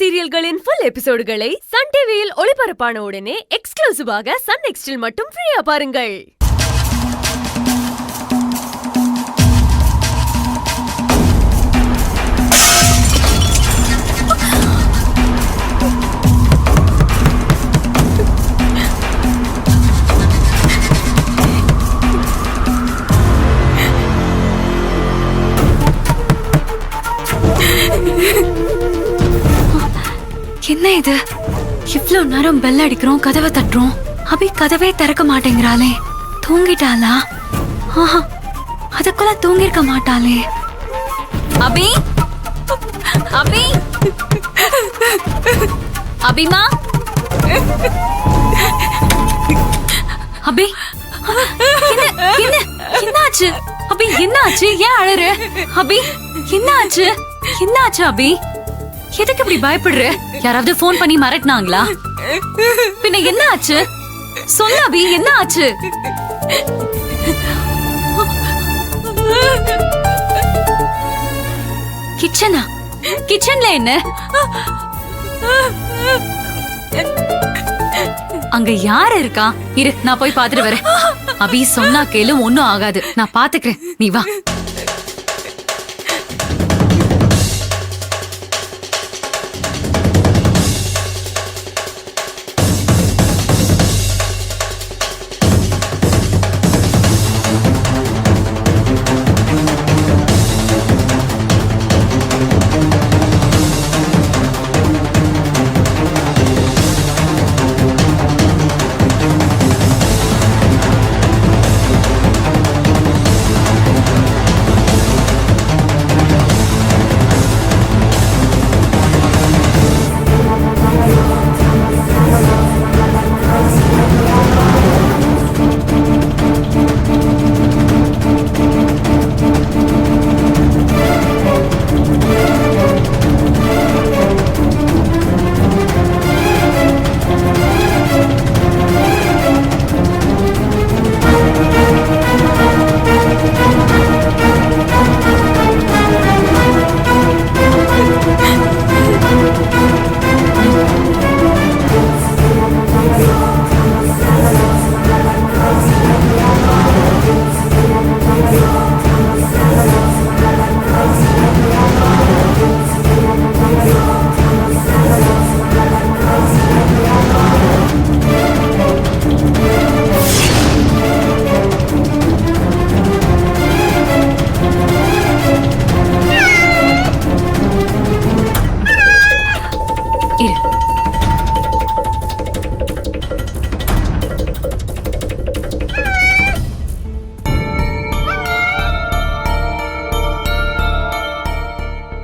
சீரியல்களின் full எபிசோடுகளை Sun டிவியில் ஒளிபரப்பான உடனே எக்ஸ்க்ளூசிவாக சன் நெக்ஸ்டில் மட்டும் ஃப்ரீயா பாருங்கள். என்ன இது? இவ்ளோ நேரம் பெல் அடிக்கிறோம், கதவை தட்டுறோம். அபி கதவே திறக்க மாட்டேங்கிறாளே. தூங்கிட்டாளா? அதுக்குள்ள தூங்கிருக்க மாட்டாளே. அபி, அபி, அபிமா, அபி, என்னாச்சு? அபி என்னாச்சு? ஏன் அழற? அபி என்னாச்சு? என்னாச்சு அபி? எதுக்கு இப்படி பயப்படுற? யாராவது போன் பண்ணி மிரட்டினாங்களா? பின்ன என்ன ஆச்சு? சொல்ல அபி, என்ன ஆச்சு? கிச்சனா? கிச்சன்ல என்ன? அங்க யாரு இருக்கா? இரு, நான் போய் பாத்துட்டு வரேன். அபி சொன்னா கேளு, ஒண்ணும் ஆகாது. நான் பாத்துக்கிறேன், நீ வா.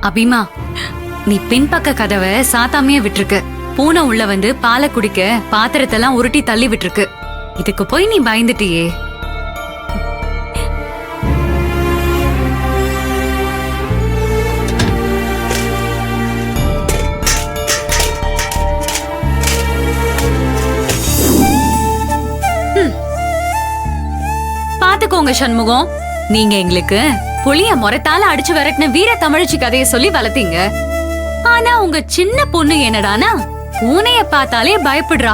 அபிமா, நீ பின்பக்க கதவை சாத்தாமையே விட்டுருக்கு. பூனை உள்ள வந்து பாலை குடிக்க பாத்திரத்தெல்லாம் உருட்டி தள்ளி விட்டுருக்கு. இதுக்கு போய் நீ பயந்துட்டியே. பாத்துக்கோங்க சண்முகம், நீங்க எங்களுக்கு புளிய முறத்தால அடிச்சு விரட்டின வீர தமிழச்சி கதையை சொல்லி வளர்த்தீங்க. ஆனா உங்க சின்ன பொண்ணு என்னடானா பூனைய பார்த்தாலே பயப்படுறா.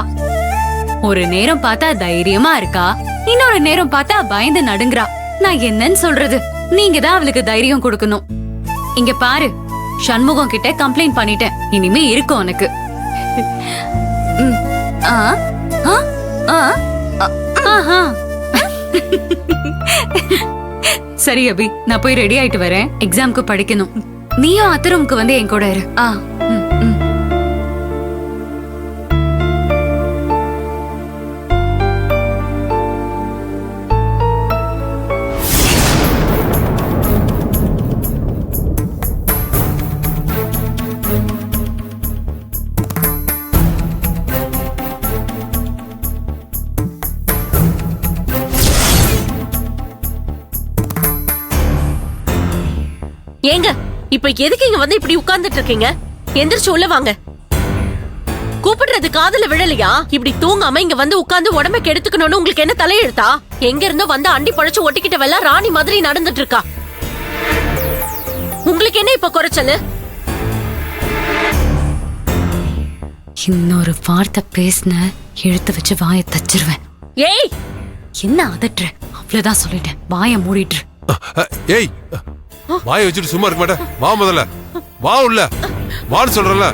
ஒரு நேரம் பார்த்தா தைரியமா இருக்கா, இன்னொரு நேரம் பார்த்தா பயந்து நடுங்குறா. நான் என்னன்னு சொல்றது? நீங்க தான் அவளுக்கு தைரியம் கொடுக்கணும். இங்க பாரு, சண்முகம் கிட்ட கம்ப்ளைண்ட் பண்ணிட்டேன். இனிமே இருக்கும் உனக்கு. சரி அபி, நான் போய் ரெடி ஆயிட்டு வரேன். எக்ஸாம்க்கு படிக்கணும். நீயும் அத்தரூமுக்கு வந்து என் கூட இரு. ஏங்க, இப்ப எதுக்கு இங்க வந்து இப்படி உட்கார்ந்துட்டு இருக்கீங்க? எந்திரிச்சு உள்ள வாங்க. கூப்பிடுறது காதுல விழலையா? இப்படி தூங்காம இங்க வந்து உட்கார்ந்து உடம்ப கெடுத்துக்கணும்னு உங்களுக்கு என்ன தலையெழுத்தா? எங்க இருந்தோ வந்து அண்டி பழச்சு ஒட்டிக்கிட்டவெல்லாம் ராணி மாதிரி நடந்துட்டு இருக்கா. உங்களுக்கு என்ன இப்ப குறைச்சலு? இன்னொரு வார்த்தை பேசின எழுத்து வச்சு வாயை தச்சிருவேன். ஏய், என்ன அதட்டுற? அவ்வளவுதான் சொல்லிட்டேன், வாயை மூடிட்டு. ஏய், வாயை வச்சுட்டு சும்மா இருக்க மாட்டேன். வா முதல்ல, வா உள்ள வான்னு சொல்றல.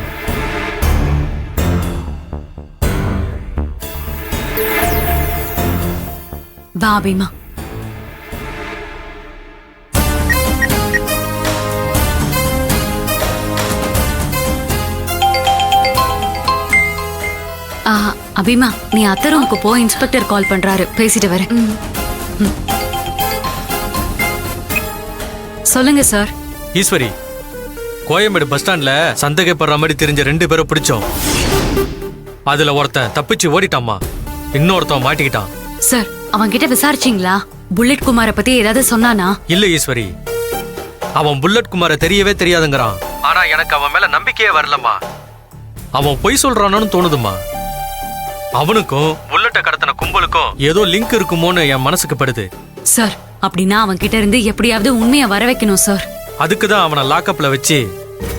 வா பீமா. அபிமா, நீ அத்தை ரூமுக்கு போ, இன்ஸ்பெக்டர் கால் பண்றாரு, பேசிட்டு வரேன். சொல்லுங்க சார். ஈஸ்வரி, கோயம்பேடு பஸ் ஸ்டாண்ட்ல சந்தேகப்படுற மாதிரி தெரிஞ்ச 2 பேரை பிடிச்சோம். அதுல ஒருத்தன் தப்பிச்சு ஓடிட்டாமா, இன்னொருத்தன் மாட்டிக்கிட்டான். சார், அவன் கிட்ட விசாரிச்சீங்களா? புல்லட் குமார பத்தி ஏதாவது சொன்னானா? இல்ல ஈஸ்வரி, அவன் புல்லட் குமார தெரியவே தெரியாதுங்கிறான். ஆனா எனக்கு அவன் மேல நம்பிக்கையே வரலம்மா. அவன் பொய் சொல்றானு தோணுதுமா. அவனுக்கும் புல்லட்டை கடத்தின கும்பலுக்கும் ஏதோ லிங்க் இருக்குமோன்னு என் மனசுக்கு படுது. சார், அப்படின்னா அவன் கிட்ட இருந்து எப்படியாவது உண்மையை வர வைக்கணும் சார். அதுக்குதான் அவனை லாக்அப்ல வச்சு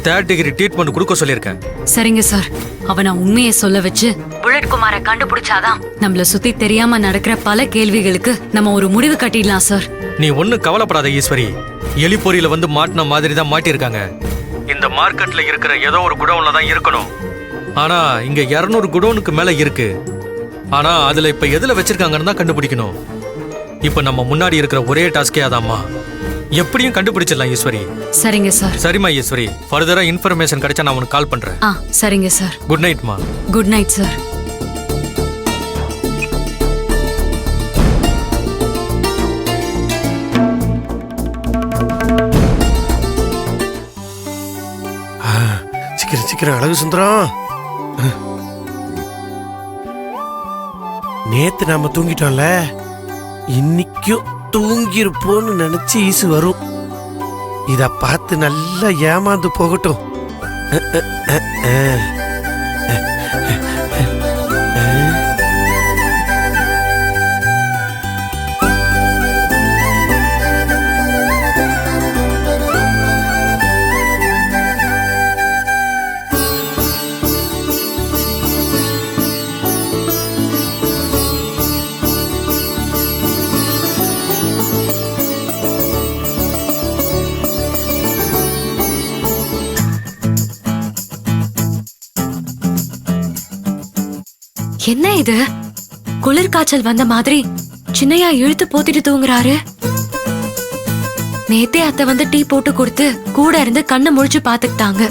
3rd டிகிரி ட்ரீட்மெண்ட் கொடுக்க சொல்லியிருக்கேன். சரிங்க சார், அவனை உண்மையை சொல்ல வச்சு புல்லட் குமார கண்டுபிடிச்சாதான் நம்மள சுத்தி தெரியாம நடக்கிற பல கேள்விகளுக்கு நம்ம ஒரு முடிவு கட்டிடலாம் சார். நீ ஒண்ணு கவலைப்படாத ஈஸ்வரி, எலிப்பொறியில வந்து மாட்டின மாதிரி தான் மாட்டிருக்காங்க. இந்த மார்க்கெட்ல இருக்கிற ஏதோ ஒரு குடோன்ல தான் இருக்கணும். ஆனா இங்க 200 குடோனுக்கு மேல இருக்கு. ஆனா அதுல இப்ப எதுல வச்சிருக்காங்கன்னு தான் கண்டுபிடிக்கணும். இப்ப நம்ம முன்னாடி இருக்கிற ஒரே டாஸ்கே அதாம்மா. எப்படியும் கண்டுபிடிச்சிடலாம் ஈஸ்வரி. சரிங்க சார். சரிம்மா ஈஸ்வரி, ஃபர்தரா இன்ஃபர்மேஷன் கிடைச்சா நான் உனக்கு கால் பண்றேன். சரிங்க சார். குட் நைட்மா. Good night sir. சீக்கிரம் சீக்கிரம் அழகு சுந்தரம். நேத்து நாம தூங்கிட்டோம்ல, இன்னைக்கும் தூங்கிருப்போன்னு நினைச்சு ஈசு வரும். இத பார்த்து நல்லா ஏமாந்து போகட்டும். என்ன இது? குளிர் காய்ச்சல் வந்த மாதிரி சின்னையா இழுத்து போத்திட்டு தூங்குறாரு. நேத்தே அத்தை வந்து டீ போட்டு கொடுத்து கூட இருந்து கண்ணை முழிச்சு பாத்துக்கிட்டாங்க.